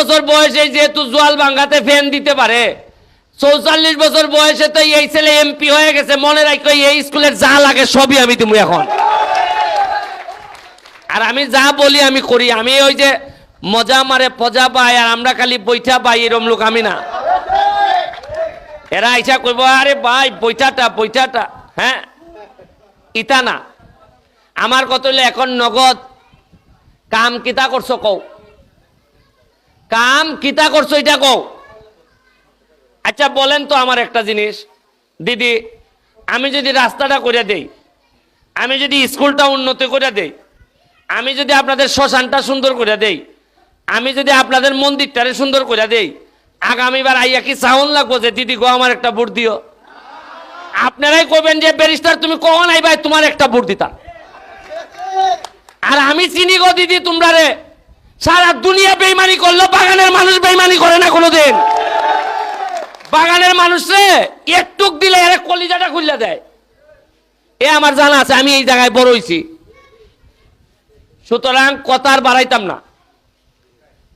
বছর বয়সে যেহেতু জোয়াল ভাঙ্গাতে ফ্যান দিতে পারে, 44 বছর বয়সে তো এই ছেলে এমপি হয়ে গেছে। মনে রাখো এই স্কুলের যা লাগে সবই আমি তুমি এখন। আর আমি যা বলি আমি করি। আমি ওই যে মজা মারে পজা পাই আর আমরা খালি বৈঠা পাই এরম লোক আমি না। এরা আইসা কইব আরে ভাই বৈঠাটা হ্যাঁ ইতা না। আমার কত হইলে এখন নগদ কাম কিতা করছো কও, কাম কিতা করছো এটা কও। আচ্ছা বলেন তো আমার একটা জিনিস দিদি, আমি যদি রাস্তাটা করে দেই, আমি যদি স্কুলটা উন্নতি করে দেই, আমি যদি আপনাদের শ্মশানটা সুন্দর করে দেই, আমি যদি আপনাদের মন্দিরটারে সুন্দর করে দেই, আগামীবার আইয়া কি সাউন্ড লাগবো যে দিদি গো আমার একটা ভোট দিও? আপনারাই কবেন যে ব্যারিস্টার তুমি কখন আইবাই তোমার একটা ভোট দিতা। আর আমি চিনি গো দিদি তোমরা রে, সারা দুনিয়া বেইমানি করলো বাগানের মানুষ বেইমানি করে না কোনোদিন। বাগানের মানুষ রে একটুক দিলে এর কলিজাটা খুললে দেয়। এ আমার জানা আছে, আমি এই জায়গায় বড় হইছি। সুতরাং কথা আর বাড়াইতাম না।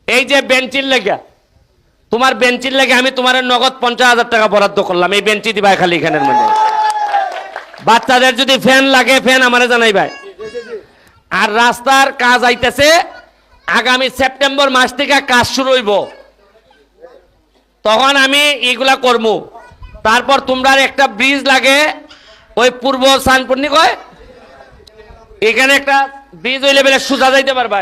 এই যে বেঞ্চির লেগে, তোমার বেঞ্চির লেগে আমি তোমার নগদ 50,000 টাকা বরাদ্দ করলাম। এই বেঞ্চি দিবাই খালি এখানের মধ্যে। বাচ্চাদের যদি ফ্যান লাগে ফ্যান আমারে জানাই ভাই। আর রাস্তার কাজ আইতেছে আগামী সেপ্টেম্বর মাস থেকে কাজ শুরু হইব, তখন আমি এগুলা করব। তারপর তোমরা একটা ব্রিজ লাগে ওই পূর্ব সানপুর্নি কয়, এখানে একটা ব্রিজ হইলে বেলে সোজা যাইতে পারবা।